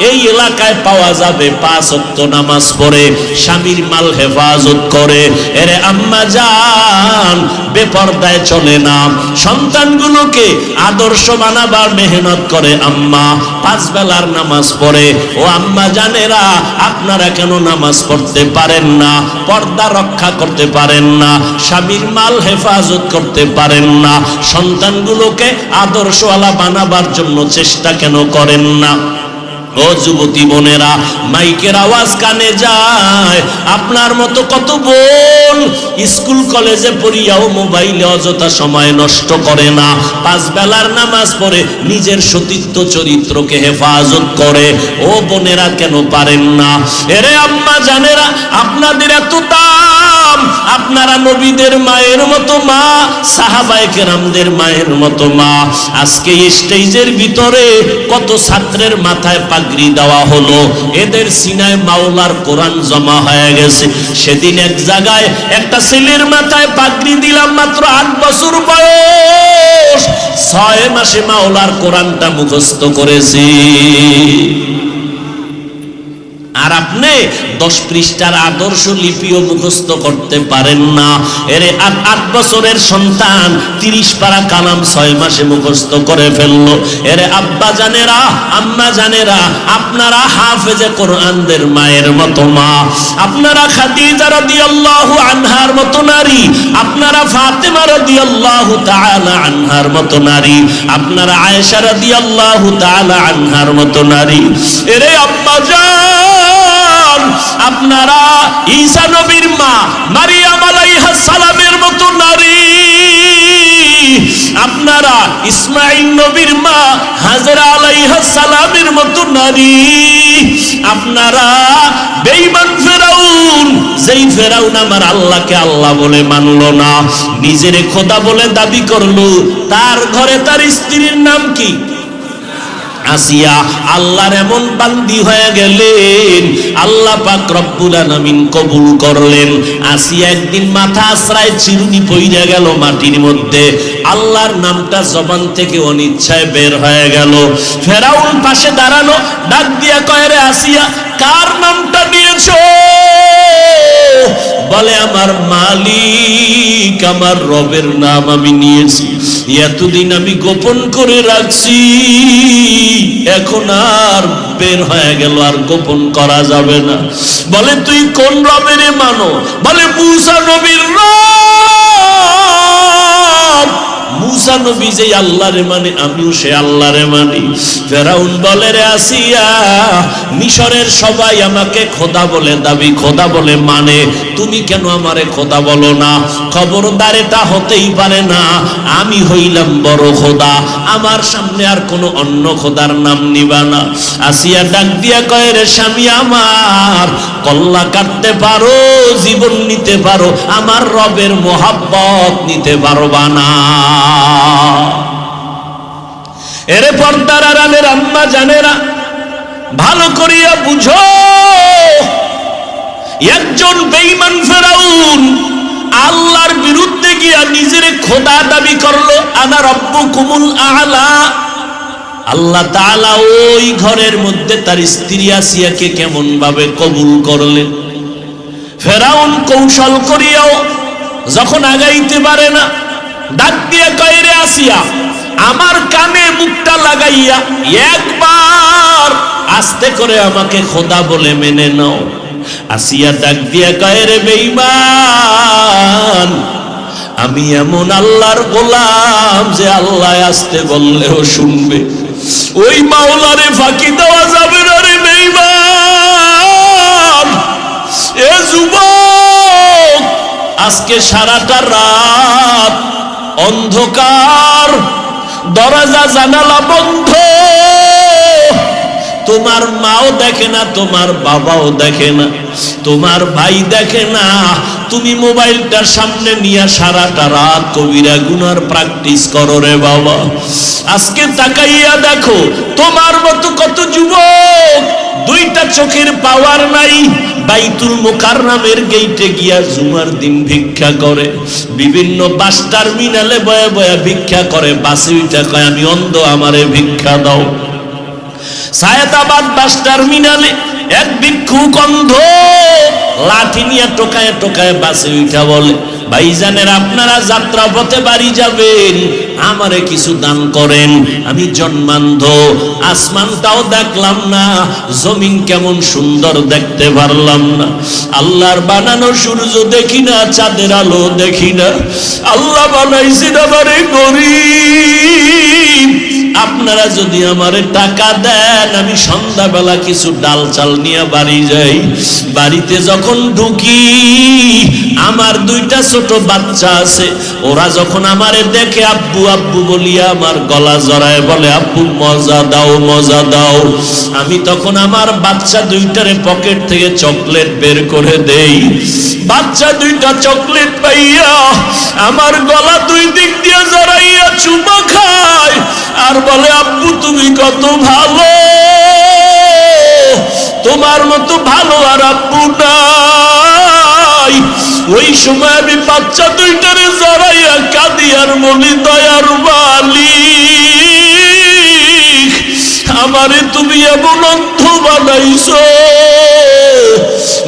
এই এলাকায় পাওয়া যাবে 5 ওয়াক্ত নামাজ পড়ে, স্বামীর মাল হেফাজত করে। এরে আম্মা জান, বেপর্দায় চলে না, সন্তানগুলোকে আদর্শ বানাবার মেহনত করে আম্মা, 5 বেলার নামাজ পড়ে। ও আম্মা জানেরা, আপনারা কেন নামাজ পড়তে পারেন না, পর্দা রক্ষা করতে পারেন না, স্বামীর মাল হেফাজত করতে পারেন না, সন্তানগুলোকে আদর্শওয়ালা বানাবার জন্য চেষ্টা কেন করেন না? ও যুবতী বোনেরা, মাইকের আওয়াজ কানে যায়, আপনার মতো কত বোন স্কুল কলেজে পড়িয়াও মোবাইলে অযথা সময় নষ্ট করে না, 5 বেলার নামাজ পড়ে নিজের সতীত্ব চরিত্রকে হেফাজত করে। ও বোনেরা কেন পারেন না? এরে আম্মা জানেরা, আপনাদের এত দাম, আপনারা নবীদের মায়ের মতো মা, সাহাবায়ে কেরামদের মায়ের মতো মা। আজকে স্টেজের ভিতরে কত ছাত্রের মাথায় পাগড়ি দেওয়া হলো, এদের সিনায় মাওলার কোরআন জমা হয়ে গেছে। সেদিন এক জায়গায় একটা ছেলের মাথায় পাগড়ি দিলাম, মাত্র 8 বছর বয়স, 6 মাসে মাওলার কোরআনটা মুখস্থ করেছি। আর আপনি 10 পৃষ্ঠার আদর্শ লিপিও মুখস্থ করতে পারেন না। এরে 8 বছরের সন্তান 30 পারা কালাম 6 মাসে মুখস্থ করে ফেললো। এরে আব্বা জানেরা, আম্মা জানেরা, আপনারা হাফেজে কোরআনদের মায়ের মতো মা, আপনারা খাদিজা রাদিয়াল্লাহু আনহার মতো নারী, আপনারা ফাতেমা রাদিয়াল্লাহু তাআলা আনহার মতো নারী, আপনারা আয়েশা রাদিয়াল্লাহু তাআলা আনহার মতো নারী। এরে আব্বা জান, আপনারা ঈসা নবীর মা মারিয়াম আলাইহিস সালামের মতো নারী, আপনারা ইসমাঈল নবীর মা হাজরা আলাইহিস সালামের মতো নারী, আপনারা বেঈমান ফেরাউন, যেই ফেরাউন আমার আল্লাহকে আল্লাহ বলে মানলো না, নিজেরে খোদা বলে দাবি করলো, তার ঘরে তার স্ত্রীর নাম কি? আসিয়া। আল্লাহর এমন বান্দি হয়ে গেলেন, আল্লাহ পাক রব্বুল আলামিন কবুল করলেন। আসিয়া একদিন মাথা আশ্রায় চিরুনি পইরা গেল মাটির মধ্যে, আল্লাহর নামটা জবান থেকে অনিচ্ছায় বের হয়ে গেল। ফেরাউন পাশে দাঁড়ানো, ডাক দিয়া কয়, রে আসিয়া, কার নামটা নিয়েছো? বলে, আমার মালিক, আমার রবের নাম আমি নিয়েছি, এতদিন আমি গোপন করে রাখছি, এখন আর বের হয়ে গেল, আর গোপন করা যাবে না। বলে, তুই কোন রবের মানো? বলে, মুসা নবীর রব। মুসা নবী যে আল্লাহরে মানে, আমিও সে আল্লাহরে মানি। ফেরাউন বলে, রে আসিয়া, মিশরের সবাই আমাকে খোদা বলে দাবি, খোদা বলে মানে, তুমি কেন আমারে খোদা বলো না? খবরদার, এটা হতেই পারে না, আমি হইলাম বড় খোদা, আমার সামনে আর কোনো অন্য খোদার নাম নিবা না। আসিয়া ডাক দিয়া কয়, রে স্বামী আমার, কল্লা কাটতে পারো, জীবন নিতে পারো, আমার রবের মোহাব্বত নিতে পারবা না। এরে পর্দার আড়ালের আম্মা জানেরা, ভালো করিয়া বুঝো, একজন বেঈমান ফেরাউন আল্লাহর বিরুদ্ধে গিয়া নিজের খোদা দাবি করলো, আনা রব্বুকুমুল আ'লা। আল্লাহ তাআলা ওই ঘরের মধ্যে তার স্ত্রী আসিয়াকে কেমন ভাবে কবুল করলেন। ফেরাউন কৌশল করিয়াও যখন আগাইতে পারে না, ডাক দিয়ে কয়, রে আসিয়া, আমার কানে মুখটা লাগাইয়া একবার আস্তে করে আমাকে খোদা বলে মেনে নাও। আসিয়া ডাক দিয়া কয়, রে বেঈমান, আমি এমন আল্লাহর গোলাম যে আল্লাহ আস্তে বললেও শুনবে, ওই মাওলারে ফাঁকি দেওয়া যাবে না রে বেঈমান। আজকে সারাটা রাত অন্ধকার, দরজা জানালা বন্ধ, তোমার মাও দেখে না, তোমার বাবাও দেখে না, তোমার ভাই দেখে না, তুমি মোবাইলটার সামনে নিয়ে সারাটা রাত কবিরা গুনার প্র্যাকটিস করো রে বাবা। আজকে তাকাইয়া দেখো তোমার মতো কত যুবক দুইটা চোখের পাওয়ার নাই, বাইতুল মুকাররমের গেইটে গিয়া জুমার দিন ভিক্ষা করে, বিভিন্ন বাস টার্মিনালে বয়া বয়া ভিক্ষা করে, বাসে উঠা কয় আমি অন্ধ, আমারে ভিক্ষা দাও। সায়েদাবাদ বাস টার্মিনালে এক ভিক্ষুক অন্ধ লাঠি নিয়ে টোকায় টোকায় বাসে উঠা বলে, ভাইজানের আপনারা যাত্রা পথে বাড়ি যাবেন, আমারে কিছু দান করেন, আমি জন্মান্ধ, আসমানটাও দেখলাম না, জমিন কেমন সুন্দর দেখতে পারলাম না, আল্লাহর বানানো সূর্য দেখি না, চাঁদের আলো দেখি না, আল্লাহ বানাইছেন আমারে গরিব, আপনারা যদি আমারে টাকা দেন আমি সন্ধ্যাবেলা কিছু ডাল চাল নিয়ে বাড়ি যাই। বাড়িতে যখন ঢুকি আমার দুইটা ছোট বাচ্চা আছে, ওরা যখন আমারে দেখে আব্বু আব্বু বলিয়া আমার গলা জড়ায় বলে আব্বু মজা দাও মজা দাও, আমি তখন আমার বাচ্চা দুইটারে পকেট থেকে চকলেট বের করে দেই। বাচ্চা দুইটা চকলেট পাইয়া আমার গলা দুই দিক দিয়ে জড়াইয়া চুমা খায় আর বলে আব্বু তুমি কত ভালো, তোমার মতো ভালো আর আব্বু নাই। ওই সময় আমি বাচ্চা দুইটারে জড়াইয়া কাঁদি আর বলি দয়ার মালিক আমারে তুমি এমন অন্ধ বানাইছো,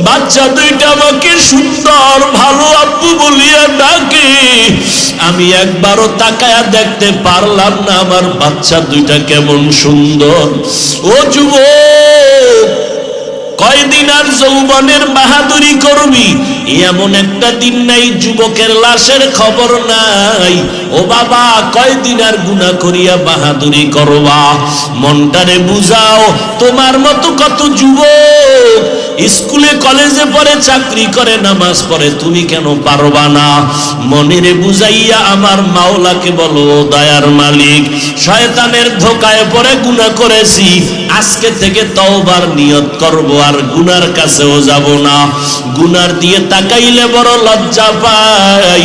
বাচ্চা দুইটা আমাকে সুন্দর ভালো আব্বু বলিয়া ডাকে, আমি একবারও তাকায়া দেখতে পারলাম না আমার বাচ্চা দুইটা কেমন সুন্দর। ও যুবক, কয়দিন আর যৌবনের বাহাদুরি করবি, এমন একটা দিন নাই যুবকের লাশের খবর নাই। ও বাবা, কয়দিন আর গুনাহ করিয়া বাহাদুরি করবা, মনটারে বুঝাও। তোমার মতো কত যুবক স্কুলে কলেজে পড়ে, চাকরি করে, নামাজ পড়ে, তুমি কেন পারবা না? মনেরে বুঝাইয়া আমার মাওলাকে বলো দয়ার মালিক শয়তানের ধোকায় পড়ে গুনাহ করেছি, আজকে থেকে তওবার নিয়ত করব, আর গুনার কাছেও যাব না। গুনার দিয়ে তাকাইলে বড় লজ্জা পাই,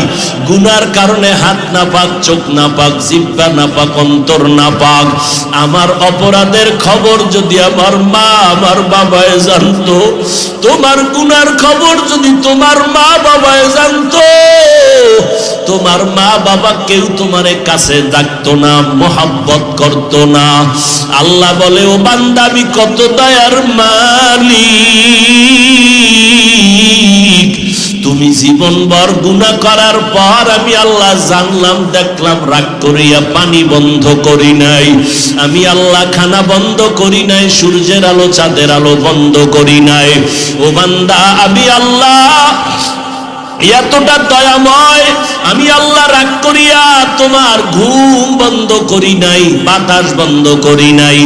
গুনার কারণে হাত না পাক, চোখ না পাক, জিহ্বা না পাক, অন্তর না পাক। আমার অপরাধের খবর যদি আমার মা আমার বাবায় জানতো, তোমার গুনার খবর যদি তোমার মা বাবায় জানতো, তোমার মা বাবা কেউ তোমারে কাছে ডাকতো না, মোহাব্বত করতো না। আল্লাহ বলে ও বান্দা আমি কত দয়ার মালিক, তুমি জীবনভর গুনাহ করার পর আমি আল্লাহ জানলাম দেখলাম রাগ করিয়া পানি বন্ধ করি নাই, আমি আল্লাহ খানা বন্ধ করি নাই, সূর্যের আলো চাঁদের আলো বন্ধ করি নাই। ও বান্দা আমি আল্লাহ এতটা দয়াময়, আমি আল্লাহ রাগ করিয়া তোমার ঘুম বন্ধ করি নাই, বাতাস বন্ধ করি নাই,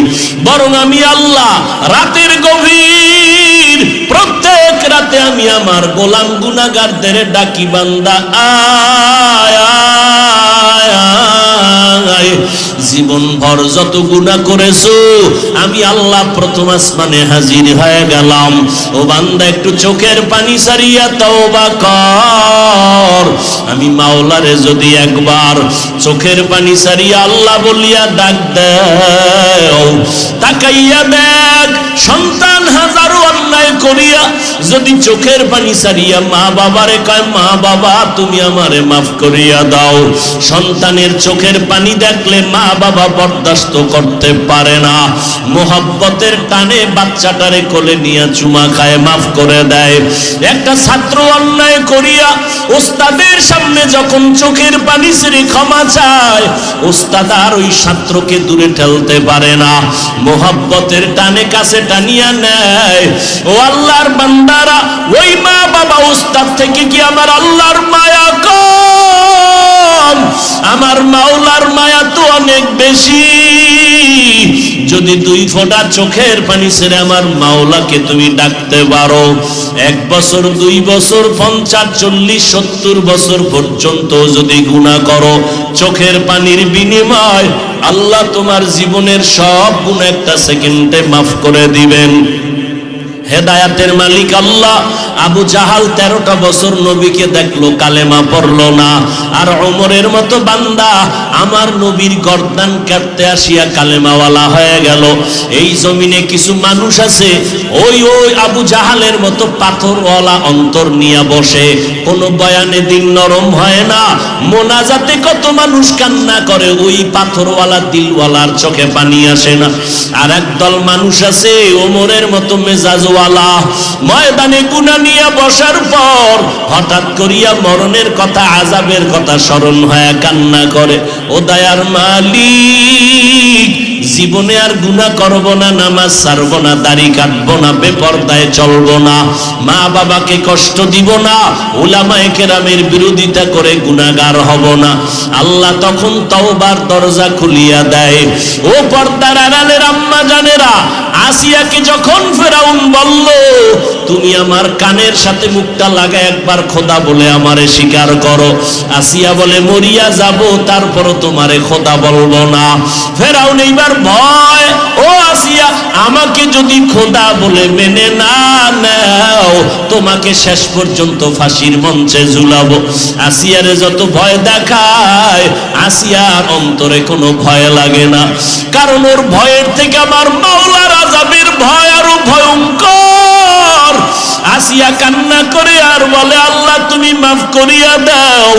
বরং আমি আল্লাহ রাতের গভীর প্রত্যেক রাতে আমি আমার গোলাম গুনাহগারদের ডাকি বান্দা আয় আয় আয়। জীবন ভর যত গুনাহ করেছো আমি আল্লাহ প্রথম আসমানে হাজির হয়ে গেলাম। ও বান্দা একটু চোখের পানি সারিয়া তওবা কর। আমি মাওলারে যদি একবার চোখের পানি সারিয়া আল্লাহ বলিয়া ডাক দেও, তাকাইয়া দেখ সন্তান হাজারো অন্যায় করিয়া যদি চোখের পানি সারিয়া মা বাবারে কয় মা বাবা তুমি আমারে মাফ করিয়া দাও, সন্তানের চোখের পানি দেখলে মা বাবা বরদাস্ত করতে পারে না, মোহাব্বতের টানে বাচ্চাটারে কোলে নিয়ে চুমা খায় মাফ করে দেয়। একটা ছাত্র অন্যায় করিয়া ওস্তাদের সামনে যখন চোখের পানি ছেড়ে ক্ষমা চায়, ওস্তাদ আর ওই ছাত্রকে দূরে ঠেলতে পারে না, মোহাব্বতের টানে কাছে টানিয়া নেয়। ও আল্লাহর বান্দারা, ওই মা বাবা ওস্তাদ থেকে কি আমার আল্লাহর মায়া কম? আমার মাওলার মায়া তো অনেক বেশি। যদি 2 ফোঁটা চোখের পানি ছেড়ে আমার মাওলাকে তুমি ডাকতে পারো, 1 বছর 2 বছর 50 40 70 বছর পর্যন্ত যদি গুনাহ করো, চোখের পানির বিনিময় আল্লাহ তোমার জীবনের সব গুনাহ একটা সেকেন্ডে মাফ করে দিবেন। হেদায়াতের মালিক আল্লাহ। আবু জাহাল 13টা বছর নবীকে দেখলো, কালেমা পড়লো না। আর ওমরের মতো বান্দা আমার নবীর গর্দান কাটতে আসিয়া কালেমাওয়ালা হয়ে গেল। এই জমিনে কিছু মানুষ আছে ওই আবু জাহালের মতো পাথরওয়ালা অন্তর নিয়ে বসে, কোনো বয়ানে দিন নরম হয় না, মোনাজাতে কত মানুষ কান্না করে, ওই পাথরওয়ালা দিলওয়ালার চোখে পানি আসে না। আর একদল মানুষ আছে ওমরের মতো মেজাজওয়ালা, ময়দানে গুনাহ নিয়ে বসার পর হঠাৎ করিয়া মরণের কথা, আযাবের কথা স্মরণ হয়ে কান্না করে। ও দয়ার মালিক, জীবনে আর গুনাহ করব না, নামাজ ছাড়ব না, দাড়ি কাটব না, বেপরদায় চলব না, মা বাবাকে কষ্ট দিব না, উলামায়ে কেরামের বিরোধিতা করে গুনাহগার হব না। আল্লাহ তখন তওবার দরজা খুলিয়া দেয়। ও পর্দার আড়ালের আম্মা জানেরা, আসিয়াকে যখন ফেরাউন বলল তুমি আমার কানের সাথে মুখটা লাগা একবার খোদা বলে আমারে স্বীকার করো, আসিয়া বলে মরিয়া যাব তারপরও তোমারে খোদা বলবো না। ফেরাউন এইবার ভয়, ও আসিয়া আমাকে যদি খোদা বলে মেনে না নাও, তোমাকে শেষ পর্যন্ত ফাঁসির মঞ্চে ঝুলাবো। আসিয়ারে যত ভয় দেখায়, আসিয়ার অন্তরে কোনো ভয় লাগে না, কারণ ওর ভয়ের থেকে আমার মাওলার আযাবের ভয় আরো ভয়ঙ্কর। আসিয়া কান্না করে আর বলে আল্লাহ তুমি মাফ করিয়া দাও।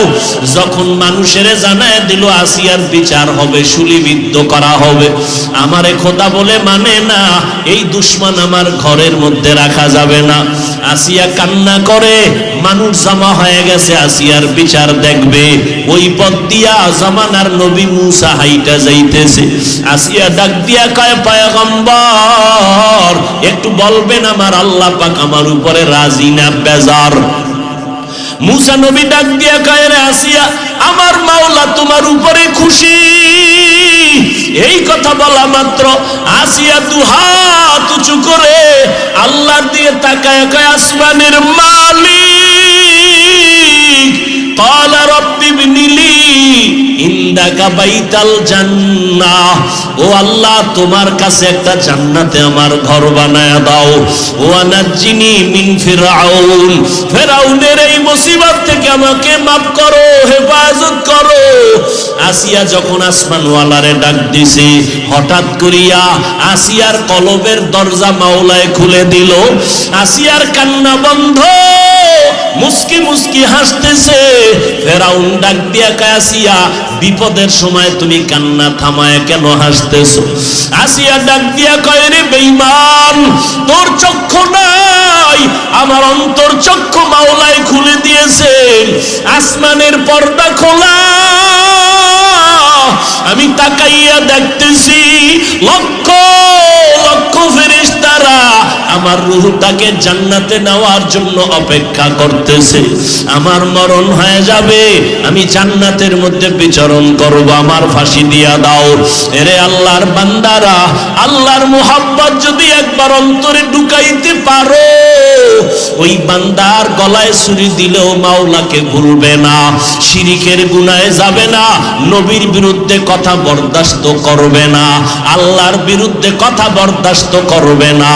যখন মানুষের জানায় দিল আসিয়ার বিচার হবে, শুলিবিদ্ধ করা হবে, আমারে খোদা বলে মানে না, এই দুশমন আমার ঘরের মধ্যে রাখা যাবে না। আসিয়া কান্না করে, মানুষ জমা হয়ে গেছে আসিয়ার বিচার দেখবে। ওই পথ দিয়া জামানার নবী মুসা হাইটা যাইতেছে। আসিয়া ডাক দিয়া কয় পয়গম্বর একটু বলবেন আমার আল্লাহ পাক আমার উপরে রাজি না বেজার? মুসা নবী ডাক দিয়া কয় রে আসিয়া, আমার মাওলা তোমার উপরে খুশি। এই কথা বলা মাত্র আসিয়া 2 হাত উঁচু করে আল্লাহর দিকে তাকায় কয় আসমানের মালিক, ক্বালা রাব্বি ইবনিলি ইনদাকা বাইতাল জান্নাহ, ও আল্লাহ তোমার কাছে একটা জান্নাতে আমার ঘর বানায়া দাও। ওয়া নাজ্জিনি মিন ফিরআউন, ফিরআউনের এই মুসিবত থেকে আমাকে মাফ করো, হেফাজত করো। আসিয়া যখন আসমানওয়ালারে ডাক দিছে, হঠাৎ করিয়া আসিয়ার কলবের দরজা মাওলায় খুলে দিল। আসিয়ার কান্না বন্ধ, মুস্কি মুস্কি হাসতেছে। ফেরাউন ডাক দিয়া কয় আসিয়া বিপদের সময় তুমি কান্না থামায় কেন হাসতেছো? আসিয়া ডাক দিয়া কয় রে বেঈমান, তোর চক্ষু নাই, আমার অন্তর চক্ষু মাওলায় খুলে দিয়েছে, আসমানের পর্দা খোলা, আমি তাকাইয়া দেখতেছি লক্ষ লক্ষ ফেরেশতারা আমার রূহটাকে জান্নাতে নেওয়ার জন্য অপেক্ষা করতেছে। আমার মরণ হয়ে যাবে, আমি জান্নাতের মধ্যে বিচরণ করব, আমার ফাঁসি দিয়া দাও। এরে আল্লাহর বান্দারা, আল্লাহর মুহাব্বত যদি একবার অন্তরে ঢুকাইতে পারো, ওই বান্দার গলায় ছুরি দিলেও মাওলাকে ভুলবে না, শিরিকের গুনাহে যাবে না, নবীর বিরুদ্ধে কথা বরদাস্ত করবে না, আল্লাহর বিরুদ্ধে কথা বরদাস্ত করবে না।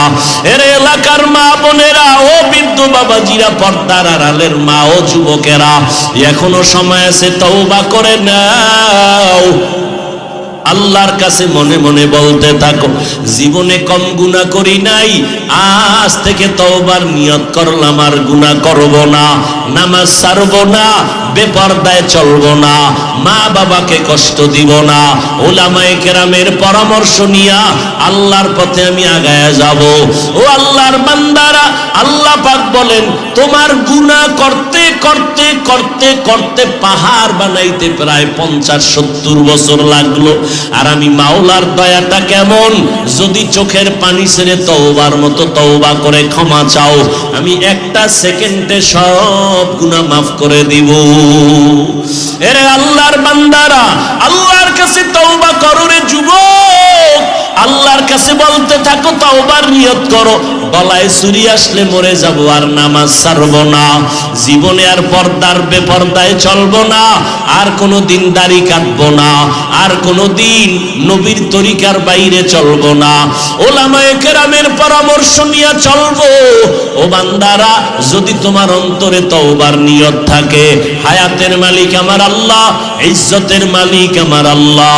এর এলাকার মা বোনেরা, ও বৃদ্ধ বাবাজিরা, পর্দার আড়ালের মা ও যুবকেরা, এখনো সময় আছে, তওবা করে নাও। আল্লাহর কাছে মনে মনে বলতে থাকো, জীবনে কম গুনাহ করি নাই, আজ থেকে তওবার নিয়ত করলাম আর গুনাহ করব না, নামাজ ছাড়ব না, বেপরদায় চলব না, মা বাবাকে কষ্ট দিব না, উলামায়ে কেরামের পরামর্শ নিয়া আল্লাহর পথে আমি আগায়া যাব। ও আল্লাহর বান্দারা, আল্লাহ পাক বলেন তোমার গুনাহ করতে করতে করতে করতে পাহাড় বানাইতে প্রায় 50-70 বছর লাগলো। আর আমি মাওলার দয়াটা কেমন, যদি চোখের পানি ছেড়ে তওবার মতো তওবা করে ক্ষমা চাও, আমি একটা সেকেন্ডে সব গুনাহ মাফ করে দিব। এরে আল্লাহর বান্দারা, আল্লাহর কাছে তওবা করো রে যুবক, আল্লাহর কাছে বলতে থাকো, তওবার নিয়ত করো, গলায় ছুরি আসলে মরে যাব আর নামাজ ছাড়বো না, জীবনে আর পর্দার বেপর্দায় চলবো না, আর কোনো দিন দাড়ি কাটবো না, আর কোনো দিন নবীর তরিকার বাইরে চলবো না, ওলামায়ে কেরামের পরামর্শ নিয়ে চলবো। ও বান্দারা, যদি তোমার অন্তরে তওবার নিয়ত থাকে, হায়াতের মালিক আমার আল্লাহ, ইজ্জতের মালিক আমার আল্লাহ,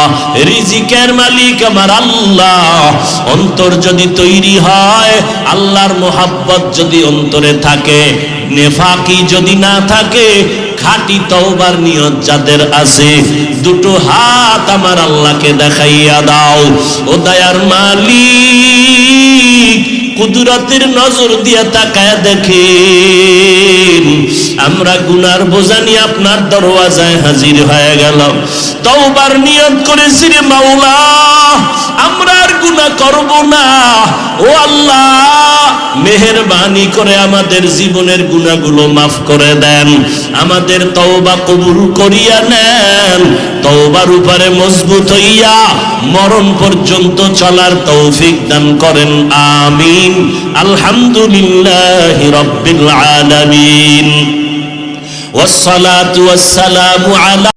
রিজিকের মালিক আমার আল্লাহ, অন্তর যদি তৈরি হয়, আল্লাহর মোহাব্বত যদি অন্তরে থাকে, নেফাকি যদি না থাকে, খাঁটি তওবার নিয়ত যাদের আছে, দুটো হাত আমার আল্লাহকে দেখাইয়া দাও। ও দয়ার মালিক, কুদরতের নজর দিয়া তাকায় দেখেন, আমরা গুনার বোঝা নিয়ে আপনার দরওয়াজায় হাজির হয়ে গেলাম, তওবার নিয়ত করেছি রে মাওলা, আমরা আর গুনাহ করব না। ও আল্লাহ, মেহেরবানি করে আমাদের জীবনের গুনাহগুলো মাফ করে দেন, আমাদের তওবা কবুল করিয়া নেন, তওবার উপরে মজবুত হইয়া মরণ পর্যন্ত চলার তৌফিক দান করেন, আমিন। আলহামদুলিল্লাহি রাব্বিল আলামিন, ওয়াসসালাতু ওয়াসসালামু আলা